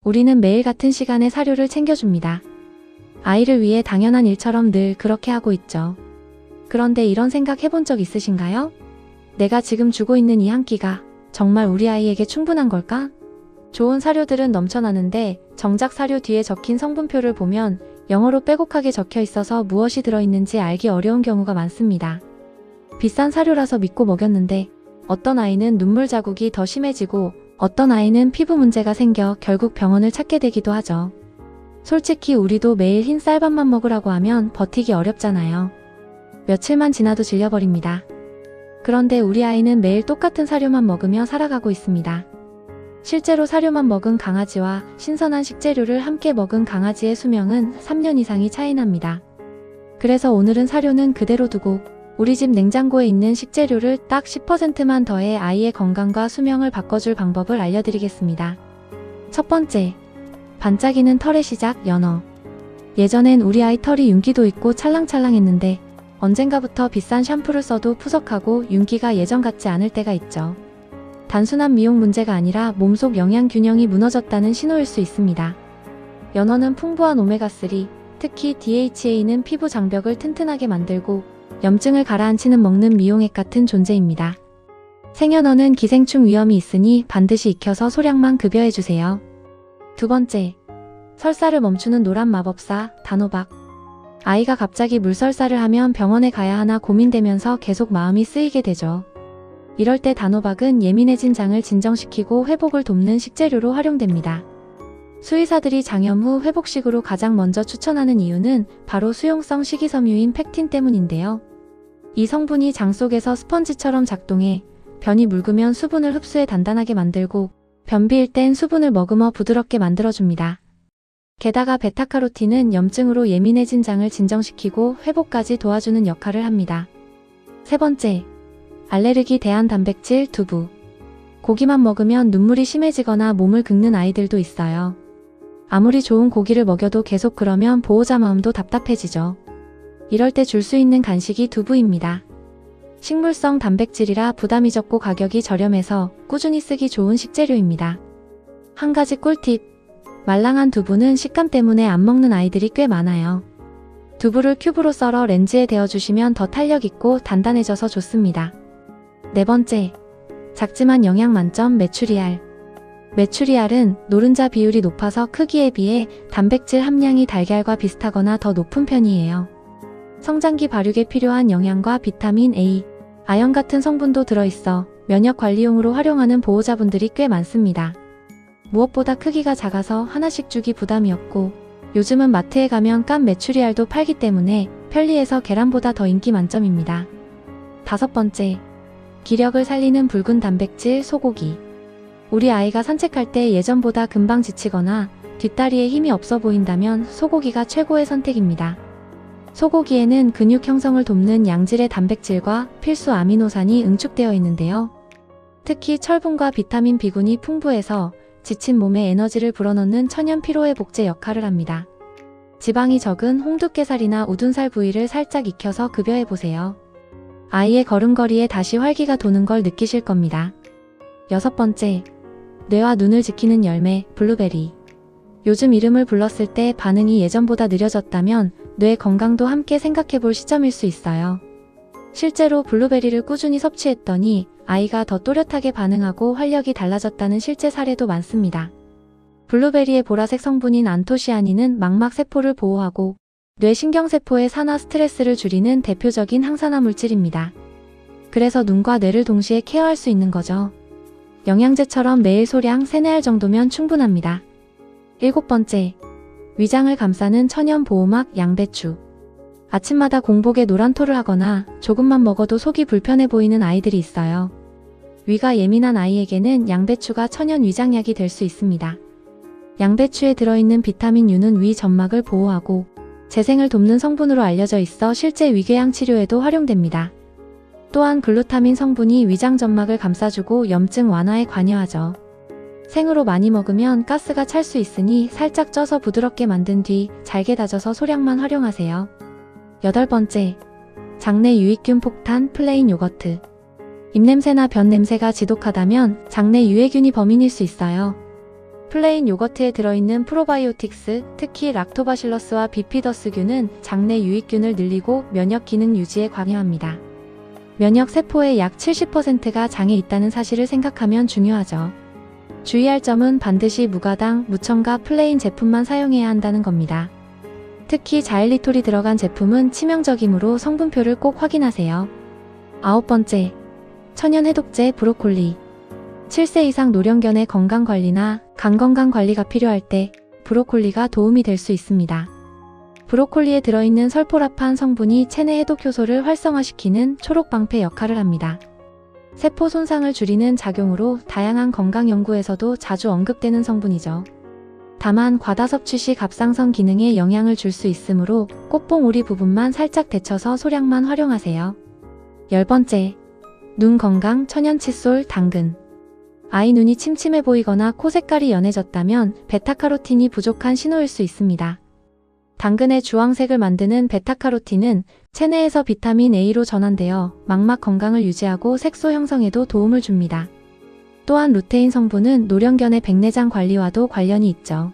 우리는 매일 같은 시간에 사료를 챙겨줍니다. 아이를 위해 당연한 일처럼 늘 그렇게 하고 있죠. 그런데 이런 생각 해본 적 있으신가요? 내가 지금 주고 있는 이 한 끼가 정말 우리 아이에게 충분한 걸까? 좋은 사료들은 넘쳐나는데 정작 사료 뒤에 적힌 성분표를 보면 영어로 빼곡하게 적혀 있어서 무엇이 들어있는지 알기 어려운 경우가 많습니다. 비싼 사료라서 믿고 먹였는데 어떤 아이는 눈물 자국이 더 심해지고 어떤 아이는 피부 문제가 생겨 결국 병원을 찾게 되기도 하죠. 솔직히 우리도 매일 흰 쌀밥만 먹으라고 하면 버티기 어렵잖아요. 며칠만 지나도 질려버립니다. 그런데 우리 아이는 매일 똑같은 사료만 먹으며 살아가고 있습니다. 실제로 사료만 먹은 강아지와 신선한 식재료를 함께 먹은 강아지의 수명은 3년 이상이 차이 납니다. 그래서 오늘은 사료는 그대로 두고 우리 집 냉장고에 있는 식재료를 딱 10%만 더해 아이의 건강과 수명을 바꿔줄 방법을 알려드리겠습니다. 첫 번째, 반짝이는 털의 시작, 연어. 예전엔 우리 아이 털이 윤기도 있고 찰랑찰랑했는데 언젠가부터 비싼 샴푸를 써도 푸석하고 윤기가 예전 같지 않을 때가 있죠. 단순한 미용 문제가 아니라 몸속 영양 균형이 무너졌다는 신호일 수 있습니다. 연어는 풍부한 오메가3, 특히 DHA는 피부 장벽을 튼튼하게 만들고 염증을 가라앉히는 먹는 미용액 같은 존재입니다. 생연어는 기생충 위험이 있으니 반드시 익혀서 소량만 급여해주세요. 두 번째, 설사를 멈추는 노란 마법사, 단호박. 아이가 갑자기 물설사를 하면 병원에 가야 하나 고민되면서 계속 마음이 쓰이게 되죠. 이럴 때 단호박은 예민해진 장을 진정시키고 회복을 돕는 식재료로 활용됩니다. 수의사들이 장염 후 회복식으로 가장 먼저 추천하는 이유는 바로 수용성 식이섬유인 팩틴 때문인데요. 이 성분이 장 속에서 스펀지처럼 작동해 변이 묽으면 수분을 흡수해 단단하게 만들고 변비일 땐 수분을 머금어 부드럽게 만들어줍니다. 게다가 베타카로틴은 염증으로 예민해진 장을 진정시키고 회복까지 도와주는 역할을 합니다. 세 번째, 알레르기 대한 단백질 두부. 고기만 먹으면 눈물이 심해지거나 몸을 긁는 아이들도 있어요. 아무리 좋은 고기를 먹여도 계속 그러면 보호자 마음도 답답해지죠. 이럴 때 줄 수 있는 간식이 두부입니다. 식물성 단백질이라 부담이 적고 가격이 저렴해서 꾸준히 쓰기 좋은 식재료입니다. 한 가지 꿀팁, 말랑한 두부는 식감 때문에 안 먹는 아이들이 꽤 많아요. 두부를 큐브로 썰어 렌즈에 데워주시면 더 탄력있고 단단해져서 좋습니다. 네 번째, 작지만 영양 만점 메추리알. 메추리알은 노른자 비율이 높아서 크기에 비해 단백질 함량이 달걀과 비슷하거나 더 높은 편이에요. 성장기 발육에 필요한 영양과 비타민 A, 아연 같은 성분도 들어있어 면역 관리용으로 활용하는 보호자분들이 꽤 많습니다. 무엇보다 크기가 작아서 하나씩 주기 부담이었고 요즘은 마트에 가면 깐 메추리알도 팔기 때문에 편리해서 계란보다 더 인기 만점입니다. 다섯 번째, 기력을 살리는 붉은 단백질 소고기. 우리 아이가 산책할 때 예전보다 금방 지치거나 뒷다리에 힘이 없어 보인다면 소고기가 최고의 선택입니다. 소고기에는 근육 형성을 돕는 양질의 단백질과 필수 아미노산이 응축되어 있는데요. 특히 철분과 비타민 B군이 풍부해서 지친 몸에 에너지를 불어넣는 천연 피로회복제 역할을 합니다. 지방이 적은 홍두깨살이나 우둔살 부위를 살짝 익혀서 급여해보세요. 아이의 걸음걸이에 다시 활기가 도는 걸 느끼실 겁니다. 여섯 번째, 뇌와 눈을 지키는 열매, 블루베리. 요즘 이름을 불렀을 때 반응이 예전보다 느려졌다면 뇌 건강도 함께 생각해볼 시점일 수 있어요. 실제로 블루베리를 꾸준히 섭취했더니 아이가 더 또렷하게 반응하고 활력이 달라졌다는 실제 사례도 많습니다. 블루베리의 보라색 성분인 안토시아닌은 망막세포를 보호하고 뇌신경세포의 산화 스트레스를 줄이는 대표적인 항산화 물질입니다. 그래서 눈과 뇌를 동시에 케어할 수 있는 거죠. 영양제처럼 매일 소량 3-4알 정도면 충분합니다. 일곱 번째, 위장을 감싸는 천연 보호막 양배추. 아침마다 공복에 노란토를 하거나 조금만 먹어도 속이 불편해 보이는 아이들이 있어요. 위가 예민한 아이에게는 양배추가 천연 위장약이 될 수 있습니다. 양배추에 들어있는 비타민 U는 위 점막을 보호하고 재생을 돕는 성분으로 알려져 있어 실제 위궤양 치료에도 활용됩니다. 또한 글루타민 성분이 위장 점막을 감싸주고 염증 완화에 관여하죠. 생으로 많이 먹으면 가스가 찰 수 있으니 살짝 쪄서 부드럽게 만든 뒤 잘게 다져서 소량만 활용하세요. 여덟 번째, 장내 유익균 폭탄 플레인 요거트. 입냄새나 변 냄새가 지독하다면 장내 유해균이 범인일 수 있어요. 플레인 요거트에 들어있는 프로바이오틱스, 특히 락토바실러스와 비피더스균은 장내 유익균을 늘리고 면역 기능 유지에 관여합니다. 면역 세포의 약 70%가 장에 있다는 사실을 생각하면 중요하죠. 주의할 점은 반드시 무가당, 무첨가 플레인 제품만 사용해야 한다는 겁니다. 특히 자일리톨이 들어간 제품은 치명적이므로 성분표를 꼭 확인하세요. 9번째, 천연 해독제 브로콜리. 7세 이상 노령견의 건강관리나 간 건강관리가 필요할 때 브로콜리가 도움이 될 수 있습니다. 브로콜리에 들어있는 설포라판 성분이 체내 해독 효소를 활성화시키는 초록방패 역할을 합니다. 세포 손상을 줄이는 작용으로 다양한 건강 연구에서도 자주 언급되는 성분이죠. 다만 과다 섭취 시 갑상선 기능에 영향을 줄 수 있으므로 꽃봉오리 부분만 살짝 데쳐서 소량만 활용하세요. 10번째, 눈 건강 천연 칫솔 당근. 아이 눈이 침침해 보이거나 코 색깔이 연해졌다면 베타카로틴이 부족한 신호일 수 있습니다. 당근의 주황색을 만드는 베타카로틴은 체내에서 비타민 A로 전환되어 망막 건강을 유지하고 색소 형성에도 도움을 줍니다. 또한 루테인 성분은 노령견의 백내장 관리와도 관련이 있죠.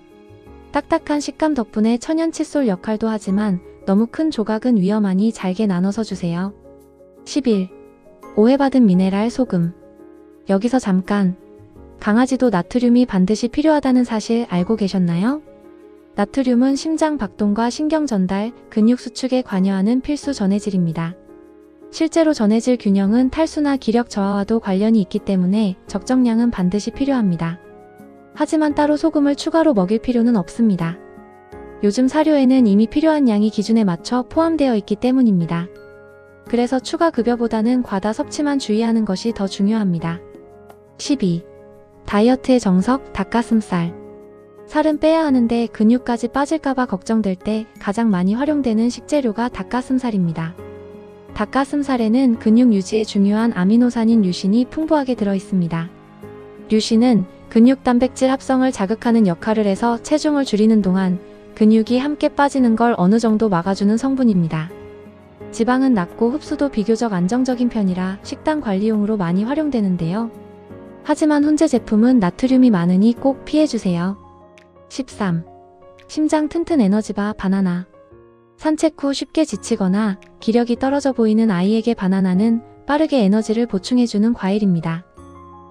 딱딱한 식감 덕분에 천연 칫솔 역할도 하지만 너무 큰 조각은 위험하니 잘게 나눠서 주세요. 11. 오해받은 미네랄 소금. 여기서 잠깐, 강아지도 나트륨이 반드시 필요하다는 사실 알고 계셨나요? 나트륨은 심장 박동과 신경 전달, 근육 수축에 관여하는 필수 전해질입니다. 실제로 전해질 균형은 탈수나 기력 저하와도 관련이 있기 때문에 적정량은 반드시 필요합니다. 하지만 따로 소금을 추가로 먹일 필요는 없습니다. 요즘 사료에는 이미 필요한 양이 기준에 맞춰 포함되어 있기 때문입니다. 그래서 추가 급여보다는 과다 섭취만 주의하는 것이 더 중요합니다. 12. 다이어트의 정석 닭가슴살. 살은 빼야 하는데 근육까지 빠질까봐 걱정될 때 가장 많이 활용되는 식재료가 닭가슴살입니다. 닭가슴살에는 근육 유지에 중요한 아미노산인 류신이 풍부하게 들어있습니다. 류신은 근육 단백질 합성을 자극하는 역할을 해서 체중을 줄이는 동안 근육이 함께 빠지는 걸 어느 정도 막아주는 성분입니다. 지방은 낮고 흡수도 비교적 안정적인 편이라 식단 관리용으로 많이 활용되는데요. 하지만 훈제 제품은 나트륨이 많으니 꼭 피해주세요. 13. 심장 튼튼 에너지바 바나나. 산책 후 쉽게 지치거나 기력이 떨어져 보이는 아이에게 바나나는 빠르게 에너지를 보충해주는 과일입니다.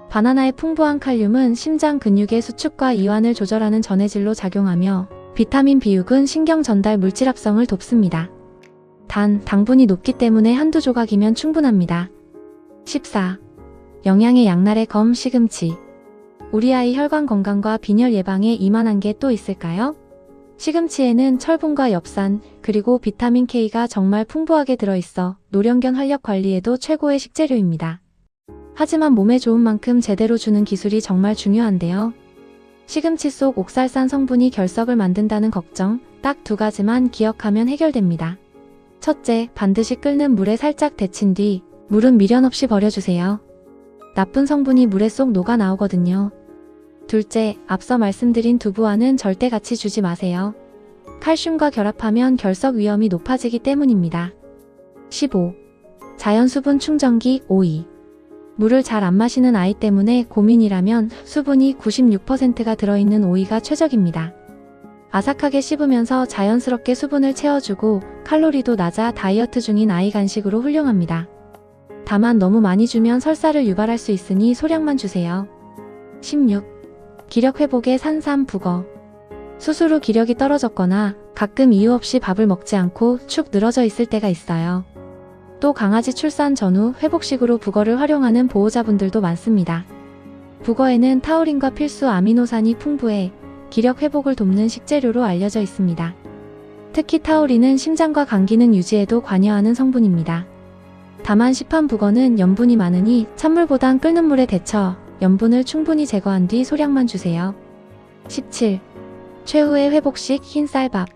바나나의 풍부한 칼륨은 심장 근육의 수축과 이완을 조절하는 전해질로 작용하며 비타민 B6은 신경 전달 물질 합성을 돕습니다. 단, 당분이 높기 때문에 한두 조각이면 충분합니다. 14. 영양의 양날의 검 시금치. 우리 아이 혈관 건강과 빈혈 예방에 이만한 게 또 있을까요? 시금치에는 철분과 엽산, 그리고 비타민 K가 정말 풍부하게 들어있어 노령견 활력 관리에도 최고의 식재료입니다. 하지만 몸에 좋은 만큼 제대로 주는 기술이 정말 중요한데요. 시금치 속 옥살산 성분이 결석을 만든다는 걱정, 딱 두 가지만 기억하면 해결됩니다. 첫째, 반드시 끓는 물에 살짝 데친 뒤 물은 미련 없이 버려주세요. 나쁜 성분이 물에 쏙 녹아 나오거든요. 둘째, 앞서 말씀드린 두부와는 절대 같이 주지 마세요. 칼슘과 결합하면 결석 위험이 높아지기 때문입니다. 15. 자연 수분 충전기 오이. 물을 잘 안 마시는 아이 때문에 고민이라면 수분이 96%가 들어있는 오이가 최적입니다. 아삭하게 씹으면서 자연스럽게 수분을 채워주고 칼로리도 낮아 다이어트 중인 아이 간식으로 훌륭합니다. 다만 너무 많이 주면 설사를 유발할 수 있으니 소량만 주세요. 16. 기력 회복의 산삼 북어. 수술 후 기력이 떨어졌거나 가끔 이유 없이 밥을 먹지 않고 축 늘어져 있을 때가 있어요. 또 강아지 출산 전후 회복식으로 북어를 활용하는 보호자분들도 많습니다. 북어에는 타우린과 필수 아미노산이 풍부해 기력 회복을 돕는 식재료로 알려져 있습니다. 특히 타우린은 심장과 간 기능 유지에도 관여하는 성분입니다. 다만 시판 북어는 염분이 많으니 찬물보단 끓는 물에 데쳐 염분을 충분히 제거한 뒤 소량만 주세요. 17. 최후의 회복식 흰쌀밥.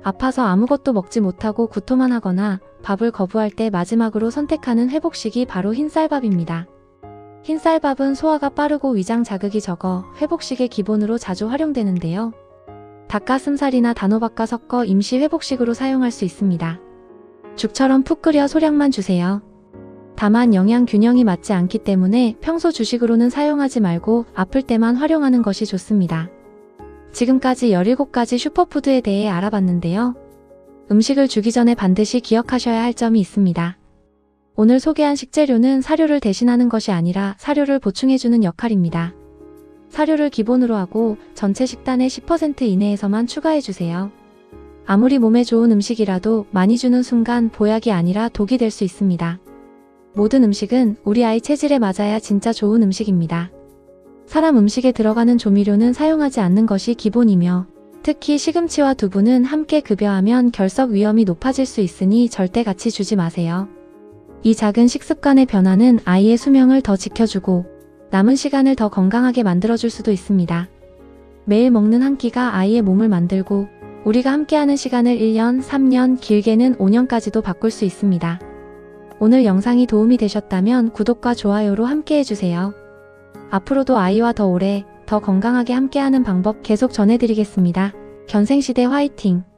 아파서 아무것도 먹지 못하고 구토만 하거나 밥을 거부할 때 마지막으로 선택하는 회복식이 바로 흰쌀밥입니다. 흰쌀밥은 소화가 빠르고 위장 자극이 적어 회복식의 기본으로 자주 활용되는데요. 닭가슴살이나 단호박과 섞어 임시 회복식으로 사용할 수 있습니다. 죽처럼 푹 끓여 소량만 주세요. 다만 영양 균형이 맞지 않기 때문에 평소 주식으로는 사용하지 말고 아플 때만 활용하는 것이 좋습니다. 지금까지 17가지 슈퍼푸드에 대해 알아봤는데요. 음식을 주기 전에 반드시 기억하셔야 할 점이 있습니다. 오늘 소개한 식재료는 사료를 대신하는 것이 아니라 사료를 보충해주는 역할입니다. 사료를 기본으로 하고 전체 식단의 10% 이내에서만 추가해주세요. 아무리 몸에 좋은 음식이라도 많이 주는 순간 보약이 아니라 독이 될 수 있습니다. 모든 음식은 우리 아이 체질에 맞아야 진짜 좋은 음식입니다. 사람 음식에 들어가는 조미료는 사용하지 않는 것이 기본이며 특히 시금치와 두부는 함께 급여하면 결석 위험이 높아질 수 있으니 절대 같이 주지 마세요. 이 작은 식습관의 변화는 아이의 수명을 더 지켜주고 남은 시간을 더 건강하게 만들어줄 수도 있습니다. 매일 먹는 한 끼가 아이의 몸을 만들고 우리가 함께하는 시간을 1년, 3년, 길게는 5년까지도 바꿀 수 있습니다. 오늘 영상이 도움이 되셨다면 구독과 좋아요로 함께해주세요. 앞으로도 아이와 더 오래, 더 건강하게 함께하는 방법 계속 전해드리겠습니다. 견생시대 화이팅!